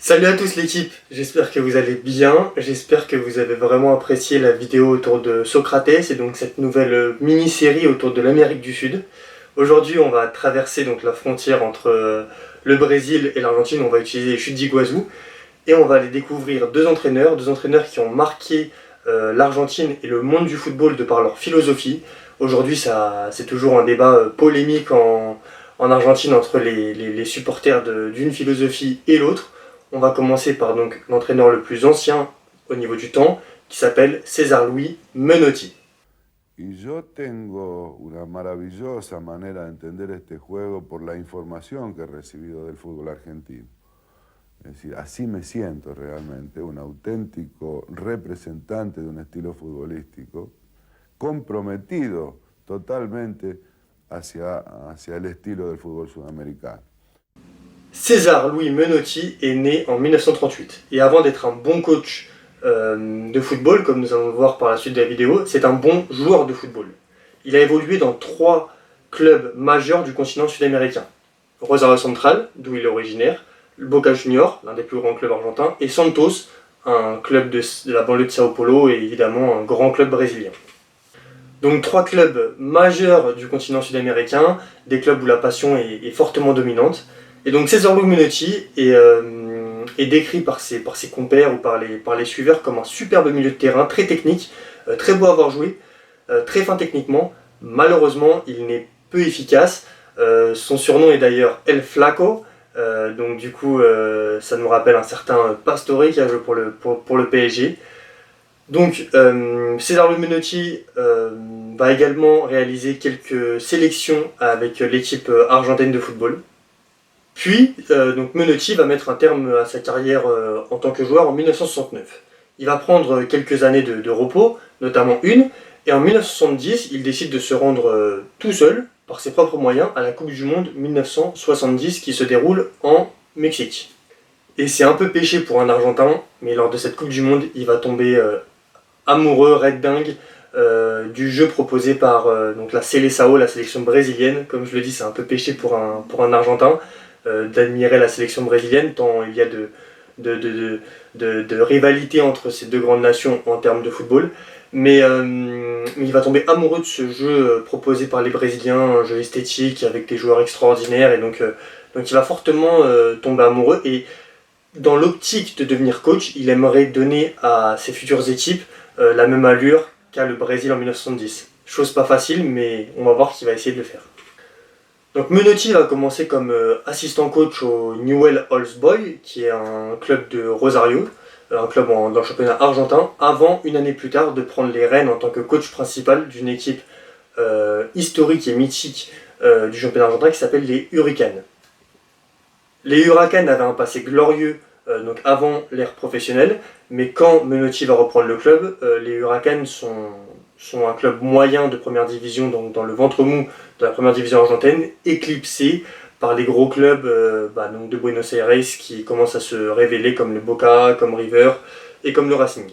Salut à tous l'équipe, j'espère que vous allez bien, j'espère que vous avez vraiment apprécié la vidéo autour de Socrates et donc cette nouvelle mini-série autour de l'Amérique du Sud. Aujourd'hui on va traverser donc la frontière entre le Brésil et l'Argentine, on va utiliser les chutes d'Iguazu et on va aller découvrir deux entraîneurs qui ont marqué l'Argentine et le monde du football de par leur philosophie. Aujourd'hui c'est toujours un débat polémique en Argentine entre les supporters d'une philosophie et l'autre. On va commencer par donc l'entraîneur le plus ancien au niveau du temps, qui s'appelle César Luis Menotti. Y yo tengo una maravillosa manera de entender este juego por la información que he recibido del fútbol argentino. Es decir, así me siento realmente, un auténtico representante de un estilo futbolístico, comprometido totalmente hacia el estilo del fútbol sudamericano. César Luis Menotti est né en 1938 et avant d'être un bon coach de football, comme nous allons le voir par la suite de la vidéo, c'est un bon joueur de football. Il a évolué dans 3 clubs majeurs du continent sud-américain. Rosario Central, d'où il est originaire, Boca Juniors, l'un des plus grands clubs argentins, et Santos, un club de la banlieue de Sao Paulo et évidemment un grand club brésilien. Donc 3 clubs majeurs du continent sud-américain, des clubs où la passion est fortement dominante. Et donc César Luis Menotti est décrit par ses compères ou par les suiveurs comme un superbe milieu de terrain, très technique, très beau à avoir joué, très fin techniquement. Malheureusement, il n'est peu efficace. Son surnom est d'ailleurs El Flaco, donc du coup ça nous rappelle un certain Pastore qui a joué pour le PSG. Donc César Luis Menotti va également réaliser quelques sélections avec l'équipe argentine de football. Puis, donc Menotti va mettre un terme à sa carrière en tant que joueur en 1969. Il va prendre quelques années de repos, notamment une, et en 1970, il décide de se rendre tout seul, par ses propres moyens, à la Coupe du Monde 1970 qui se déroule en Mexique. Et c'est un peu péché pour un Argentin, mais lors de cette Coupe du Monde, il va tomber amoureux, red dingue, du jeu proposé par donc la Seleção, la sélection brésilienne. Comme je le dis, c'est un peu péché pour un Argentin d'admirer la sélection brésilienne, tant il y a de rivalité entre ces deux grandes nations en termes de football. Mais il va tomber amoureux de ce jeu proposé par les Brésiliens, un jeu esthétique avec des joueurs extraordinaires, et donc il va fortement tomber amoureux. Et dans l'optique de devenir coach, il aimerait donner à ses futures équipes la même allure qu'a le Brésil en 1970. Chose pas facile, mais on va voir qu'il va essayer de le faire. Donc Menotti va commencer comme assistant coach au Newell's Old Boys, qui est un club de Rosario, un club dans le championnat argentin, avant une année plus tard de prendre les rênes en tant que coach principal d'une équipe historique et mythique du championnat argentin qui s'appelle les Hurricanes. Les Hurricanes avaient un passé glorieux donc avant l'ère professionnelle, mais quand Menotti va reprendre le club, les Hurricanes sont un club moyen de première division, donc dans le ventre mou de la première division argentine, éclipsé par les gros clubs donc de Buenos Aires qui commencent à se révéler comme le Boca, comme River et comme le Racing.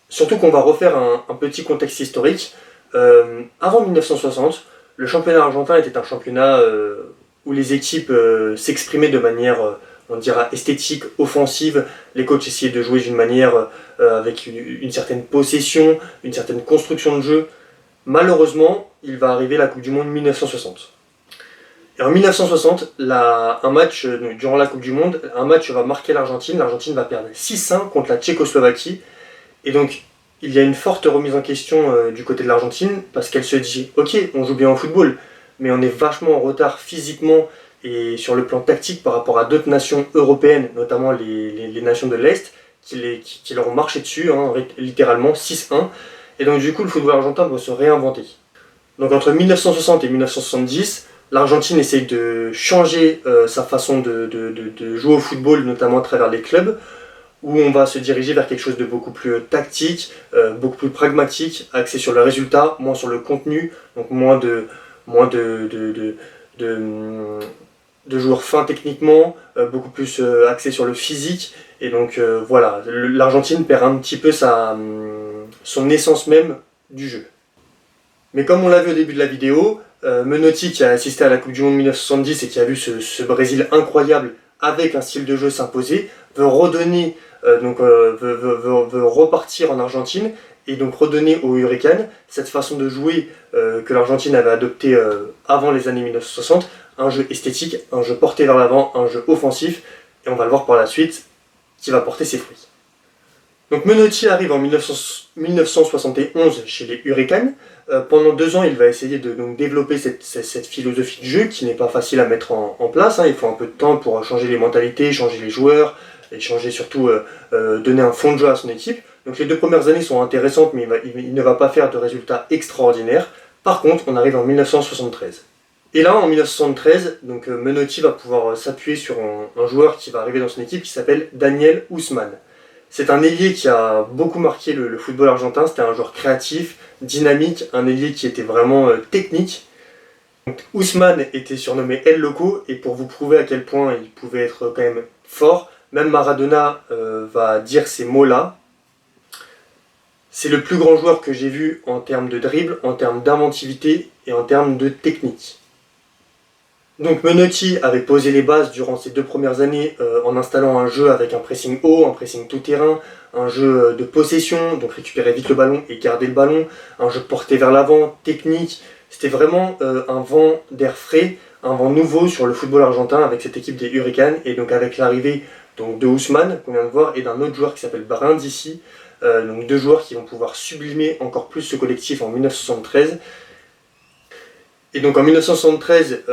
Surtout qu'on va refaire un petit contexte historique. Avant 1960, le championnat argentin était un championnat où les équipes s'exprimaient de manière on dira esthétique, offensive. Les coachs essayaient de jouer d'une manière avec une certaine possession, une certaine construction de jeu. Malheureusement, il va arriver la Coupe du Monde 1960. Et en 1960, un match, durant la Coupe du Monde, un match va marquer l'Argentine. L'Argentine va perdre 6-1 contre la Tchécoslovaquie. Et donc, il y a une forte remise en question du côté de l'Argentine, parce qu'elle se dit, ok, on joue bien au football, mais on est vachement en retard physiquement et sur le plan tactique par rapport à d'autres nations européennes, notamment les nations de l'Est, qui leur ont marché dessus, littéralement 6-1. Et donc du coup, le football argentin doit se réinventer. Donc entre 1960 et 1970, l'Argentine essaye de changer sa façon de jouer au football, notamment à travers les clubs, où on va se diriger vers quelque chose de beaucoup plus tactique, beaucoup plus pragmatique, axé sur le résultat, moins sur le contenu, donc moins de joueurs fins techniquement, beaucoup plus axé sur le physique. Et donc voilà, l'Argentine perd un petit peu son essence même du jeu. Mais comme on l'a vu au début de la vidéo, Menotti qui a assisté à la Coupe du Monde 1970 et qui a vu ce Brésil incroyable avec un style de jeu s'imposer, veut redonner, veut repartir en Argentine et donc redonner aux Hurricanes cette façon de jouer que l'Argentine avait adoptée avant les années 1960, un jeu esthétique, un jeu porté vers l'avant, un jeu offensif, et on va le voir par la suite, qui va porter ses fruits. Donc Menotti arrive en 1971 chez les Hurricanes. Pendant 2 ans, il va essayer de donc, développer cette philosophie de jeu qui n'est pas facile à mettre en place. Il faut un peu de temps pour changer les mentalités, changer les joueurs, et changer surtout, donner un fond de jeu à son équipe. Donc les 2 premières années sont intéressantes, mais il ne va pas faire de résultats extraordinaires. Par contre, on arrive en 1973. Et là, en 1973, donc, Menotti va pouvoir s'appuyer sur un joueur qui va arriver dans son équipe qui s'appelle Daniel Ousmane. C'est un ailier qui a beaucoup marqué le football argentin. C'était un joueur créatif, dynamique, un ailier qui était vraiment technique. Donc, Ousmane était surnommé El Loco, et pour vous prouver à quel point il pouvait être quand même fort, même Maradona va dire ces mots-là. C'est le plus grand joueur que j'ai vu en termes de dribble, en termes d'inventivité et en termes de technique. Donc Menotti avait posé les bases durant ces 2 premières années en installant un jeu avec un pressing haut, un pressing tout-terrain, un jeu de possession, donc récupérer vite le ballon et garder le ballon, un jeu porté vers l'avant, technique. C'était vraiment un vent d'air frais, un vent nouveau sur le football argentin avec cette équipe des Hurricanes, et donc avec l'arrivée de Ousmane qu'on vient de voir et d'un autre joueur qui s'appelle Brindisi, donc 2 joueurs qui vont pouvoir sublimer encore plus ce collectif en 1973. Et donc en 1973,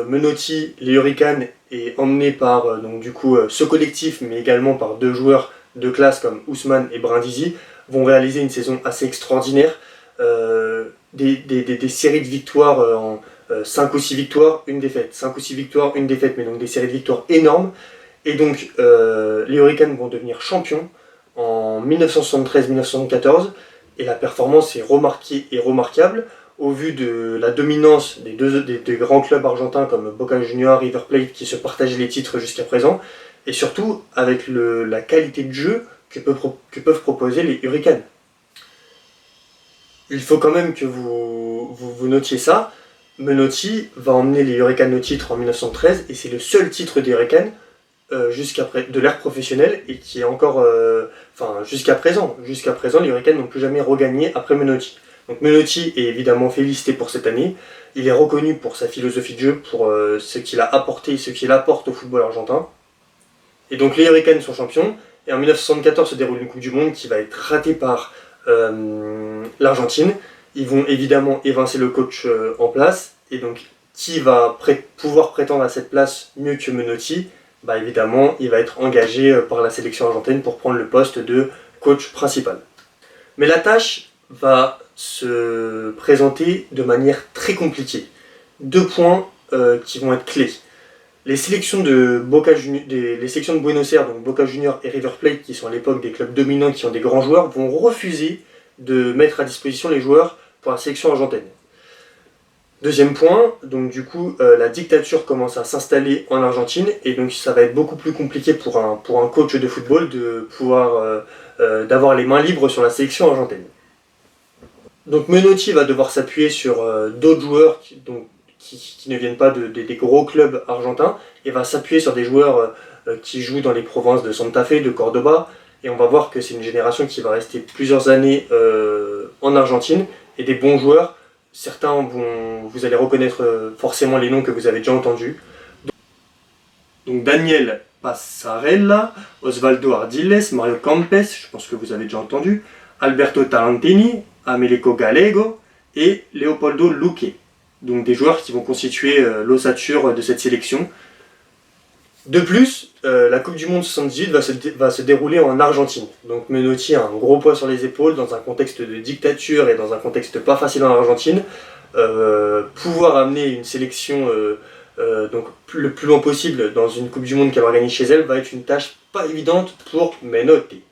Menotti, les Hurricanes, est emmené par ce collectif, mais également par 2 joueurs de classe comme Ousmane et Brindisi, vont réaliser une saison assez extraordinaire, des séries de victoires en 5 ou 6 victoires, une défaite, 5 ou 6 victoires, une défaite, mais donc des séries de victoires énormes. Et donc les Hurricanes vont devenir champions en 1973-1974, et la performance est remarquée et remarquable au vu de la dominance des grands clubs argentins comme Boca Juniors, River Plate qui se partageaient les titres jusqu'à présent, et surtout avec la qualité de jeu que peuvent proposer les Hurricanes. Il faut quand même que vous notiez ça. Menotti va emmener les Hurricanes au titre en 1913, et c'est le seul titre des Hurricanes de l'ère professionnelle, et qui est encore jusqu'à présent. Jusqu'à présent, les Hurricanes n'ont plus jamais regagné après Menotti. Donc Menotti est évidemment félicité pour cette année. Il est reconnu pour sa philosophie de jeu, pour ce qu'il a apporté, ce qu'il apporte au football argentin. Et donc les Hurricanes sont champions, et en 1974 se déroule une Coupe du Monde qui va être ratée par l'Argentine. Ils vont évidemment évincer le coach en place, et donc qui va pouvoir prétendre à cette place mieux que Menotti? Évidemment, il va être engagé par la sélection argentine pour prendre le poste de coach principal. Mais la tâche va se présenter de manière très compliquée. 2 points qui vont être clés. Les sélections de Buenos Aires, donc Boca Juniors et River Plate, qui sont à l'époque des clubs dominants qui ont des grands joueurs, vont refuser de mettre à disposition les joueurs pour la sélection argentine. 2e point, donc du coup la dictature commence à s'installer en Argentine, et donc ça va être beaucoup plus compliqué pour un coach de football de pouvoir d'avoir les mains libres sur la sélection argentine. Donc Menotti va devoir s'appuyer sur d'autres joueurs qui ne viennent pas des gros clubs argentins, et va s'appuyer sur des joueurs qui jouent dans les provinces de Santa Fe, de Cordoba, et on va voir que c'est une génération qui va rester plusieurs années en Argentine, et des bons joueurs. Certains vous allez reconnaître forcément les noms que vous avez déjà entendus. Donc Daniel Passarella, Osvaldo Ardiles, Mario Kempes, je pense que vous avez déjà entendu, Alberto Tarantini, Américo Gallego et Leopoldo Luque. Donc des joueurs qui vont constituer l'ossature de cette sélection. De plus, la Coupe du Monde 78 va se dérouler en Argentine. Donc Menotti a un gros poids sur les épaules dans un contexte de dictature et dans un contexte pas facile en Argentine. Pouvoir amener une sélection le plus loin possible dans une Coupe du Monde qu'elle organise chez elle va être une tâche pas évidente pour Menotti.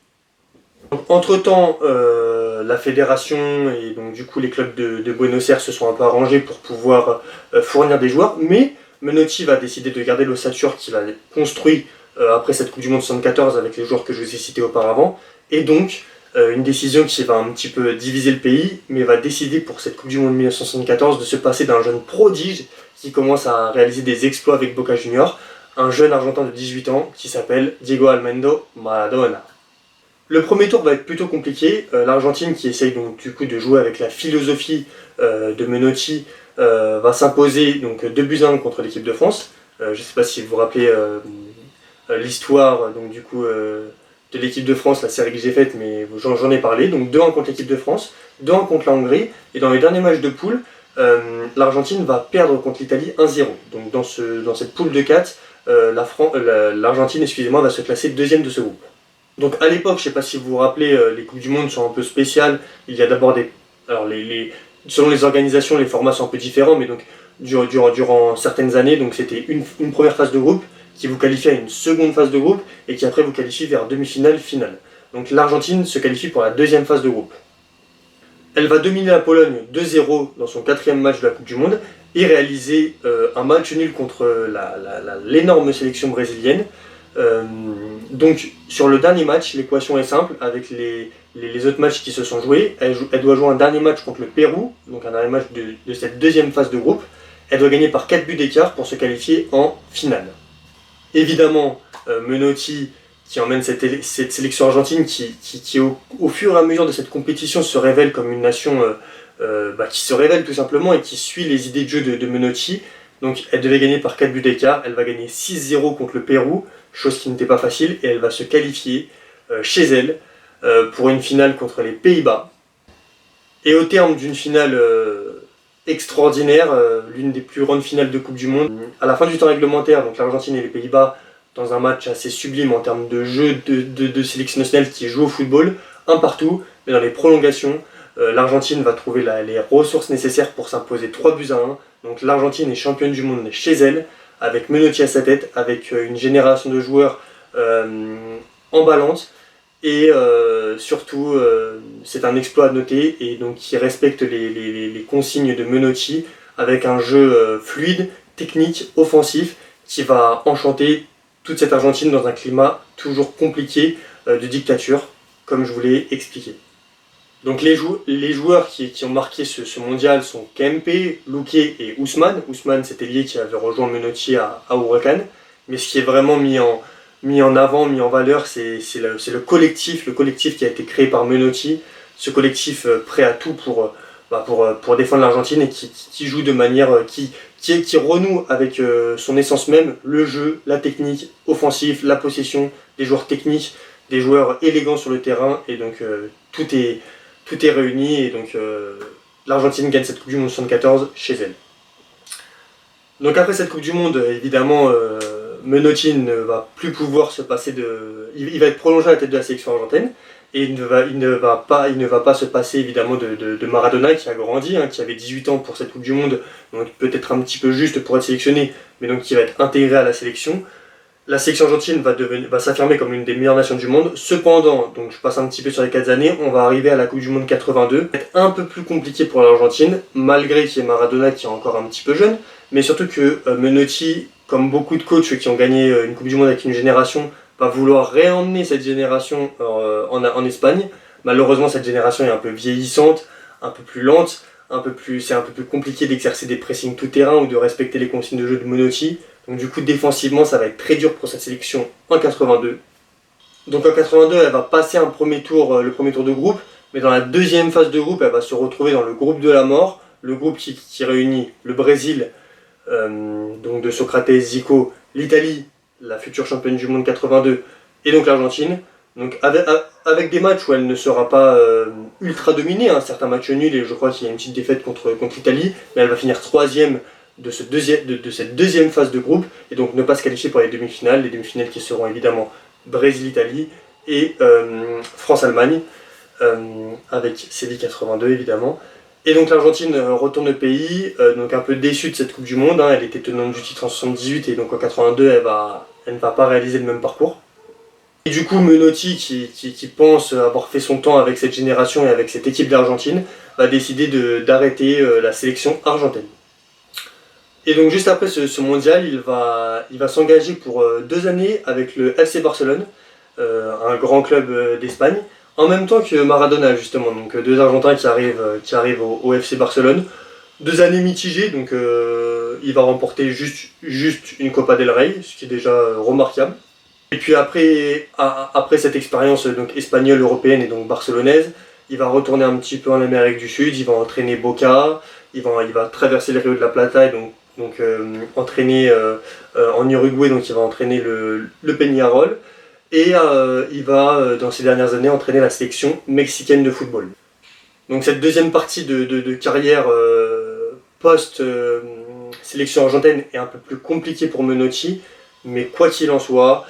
Entre-temps, la fédération et donc du coup les clubs de Buenos Aires se sont un peu arrangés pour pouvoir fournir des joueurs, mais Menotti va décider de garder l'ossature qu'il a construit après cette Coupe du Monde 74 avec les joueurs que je vous ai cités auparavant, et donc une décision qui va un petit peu diviser le pays, mais va décider pour cette Coupe du Monde 1974 de se passer d'un jeune prodige qui commence à réaliser des exploits avec Boca Juniors, un jeune Argentin de 18 ans qui s'appelle Diego Armando Maradona. Le premier tour va être plutôt compliqué. L'Argentine, qui essaye donc du coup de jouer avec la philosophie de Menotti, va s'imposer donc 2-1 contre l'équipe de France. Je ne sais pas si vous vous rappelez l'histoire donc du coup de l'équipe de France, la série que j'ai faite, mais j'en ai parlé. Donc 2-1 contre l'équipe de France, 2-1 contre la Hongrie, et dans les derniers matchs de poule, l'Argentine va perdre contre l'Italie 1-0. Donc dans cette poule de 4, l'Argentine va se classer deuxième de ce groupe. Donc à l'époque, je ne sais pas si vous vous rappelez, les Coupes du Monde sont un peu spéciales. Il y a d'abord des... Alors selon les organisations, les formats sont un peu différents, mais donc durant certaines années, donc c'était une première phase de groupe qui vous qualifie à une seconde phase de groupe et qui après vous qualifie vers demi-finale, finale. Donc l'Argentine se qualifie pour la deuxième phase de groupe. Elle va dominer la Pologne 2-0 dans son 4e match de la Coupe du Monde et réaliser un match nul contre l'énorme sélection brésilienne. Donc sur le dernier match, l'équation est simple, avec les autres matchs qui se sont joués, elle doit jouer un dernier match contre le Pérou, donc un dernier match de cette deuxième phase de groupe. Elle doit gagner par 4 buts d'écart pour se qualifier en finale. Évidemment, Menotti, qui emmène cette sélection argentine, qui au fur et à mesure de cette compétition se révèle comme une nation qui se révèle tout simplement et qui suit les idées de jeu de Menotti. Donc elle devait gagner par 4 buts d'écart, elle va gagner 6-0 contre le Pérou, chose qui n'était pas facile, et elle va se qualifier chez elle pour une finale contre les Pays-Bas. Et au terme d'une finale extraordinaire, l'une des plus grandes finales de Coupe du Monde, à la fin du temps réglementaire, donc l'Argentine et les Pays-Bas, dans un match assez sublime en termes de jeu de sélection nationale qui joue au football, un partout, mais dans les prolongations, l'Argentine va trouver les ressources nécessaires pour s'imposer 3-1. Donc l'Argentine est championne du monde chez elle, avec Menotti à sa tête, avec une génération de joueurs emballante, et surtout c'est un exploit à noter, et donc qui respecte les consignes de Menotti, avec un jeu fluide, technique, offensif, qui va enchanter toute cette Argentine dans un climat toujours compliqué de dictature, comme je vous l'ai expliqué. Donc les joueurs qui ont marqué ce mondial sont Kempe, Luque et Ousmane. Ousmane, c'était lié qui avait rejoint Menotti à Huracan. Mais ce qui est vraiment mis en avant, mis en valeur, c'est le collectif qui a été créé par Menotti. Ce collectif prêt à tout pour défendre l'Argentine et qui joue de manière qui renoue avec son essence même, le jeu, la technique offensive, la possession, des joueurs techniques, des joueurs élégants sur le terrain, et donc tout est réuni, et donc l'Argentine gagne cette Coupe du Monde 74 chez elle. Donc après cette Coupe du Monde, évidemment, Menotti ne va plus pouvoir se passer de... Il va être prolongé à la tête de la sélection argentine, et il ne va pas se passer évidemment de Maradona, qui a grandi, qui avait 18 ans pour cette Coupe du Monde, donc peut-être un petit peu juste pour être sélectionné, mais donc qui va être intégré à la sélection. La sélection argentine va s'affirmer comme l'une des meilleures nations du monde. Cependant, donc je passe un petit peu sur les 4 années, on va arriver à la Coupe du Monde 82. C'est un peu plus compliqué pour l'Argentine, malgré qu'il y ait Maradona qui est encore un petit peu jeune, mais surtout que Menotti, comme beaucoup de coachs qui ont gagné une Coupe du Monde avec une génération, va vouloir réemmener cette génération en Espagne. Malheureusement, cette génération est un peu vieillissante, un peu plus lente, c'est un peu plus compliqué d'exercer des pressings tout-terrain ou de respecter les consignes de jeu de Menotti. Donc du coup, défensivement, ça va être très dur pour cette sélection en 82. Donc en 82, elle va passer le premier tour de groupe, mais dans la deuxième phase de groupe, elle va se retrouver dans le groupe de la mort, le groupe qui réunit le Brésil, donc de Socrates, Zico, l'Italie, la future championne du monde 82, et donc l'Argentine. Donc avec des matchs où elle ne sera pas ultra dominée, certains matchs nuls, et je crois qu'il y a une petite défaite contre l'Italie, mais elle va finir 3e de cette deuxième phase de groupe, et donc ne pas se qualifier pour les demi-finales qui seront évidemment Brésil-Italie et France-Allemagne, avec Séville 82 évidemment. Et donc l'Argentine retourne au pays, donc un peu déçue de cette Coupe du Monde, elle était tenante du titre en 78, et donc en 82 elle ne va pas réaliser le même parcours. Et du coup Menotti, qui pense avoir fait son temps avec cette génération et avec cette équipe d'Argentine, va décider d'arrêter la sélection argentine. Et donc juste après ce mondial, il va s'engager pour 2 années avec le FC Barcelone, un grand club d'Espagne, en même temps que Maradona justement, donc 2 Argentins qui arrivent au FC Barcelone. 2 années mitigées, donc il va remporter juste une Copa del Rey, ce qui est déjà remarquable. Et puis après cette expérience donc espagnole, européenne et donc barcelonaise, il va retourner un petit peu en Amérique du Sud, il va entraîner Boca, il va traverser le Rio de la Plata et donc entraîner en Uruguay, donc il va entraîner le Peñarol. Et il va, dans ces dernières années, entraîner la sélection mexicaine de football. Donc cette deuxième partie de carrière post-sélection argentine est un peu plus compliquée pour Menotti, mais quoi qu'il en soit,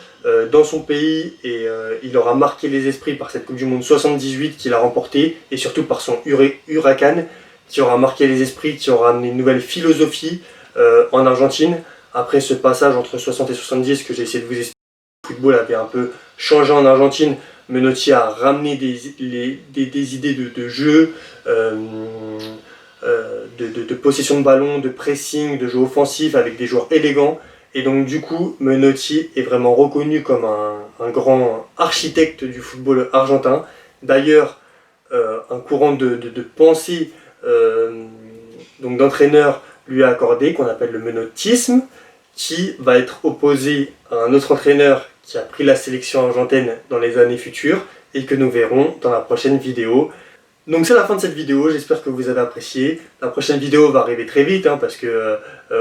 dans son pays, il aura marqué les esprits par cette Coupe du Monde 78 qu'il a remportée, et surtout par son Huracan, qui aura marqué les esprits, qui aura amené une nouvelle philosophie en Argentine. Après ce passage entre 60 et 70 que j'ai essayé de vous expliquer, le football avait un peu changé en Argentine. Menotti a ramené des idées de jeu, de possession de ballon, de pressing, de jeu offensif avec des joueurs élégants. Et donc du coup, Menotti est vraiment reconnu comme un grand architecte du football argentin. D'ailleurs, un courant de pensée donc d'entraîneur lui a accordé, qu'on appelle le menottisme, qui va être opposé à un autre entraîneur qui a pris la sélection argentine dans les années futures et que nous verrons dans la prochaine vidéo. Donc c'est la fin de cette vidéo, j'espère que vous avez apprécié. La prochaine vidéo va arriver très vite parce que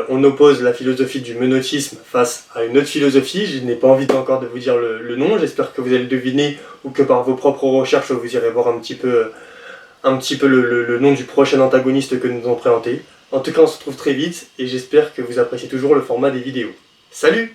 on oppose la philosophie du menottisme face à une autre philosophie. Je n'ai pas envie encore de vous dire le nom, j'espère que vous allez le deviner ou que par vos propres recherches vous irez voir un petit peu le nom du prochain antagoniste que nous allons présenter. En tout cas on se retrouve très vite et j'espère que vous appréciez toujours le format des vidéos. Salut!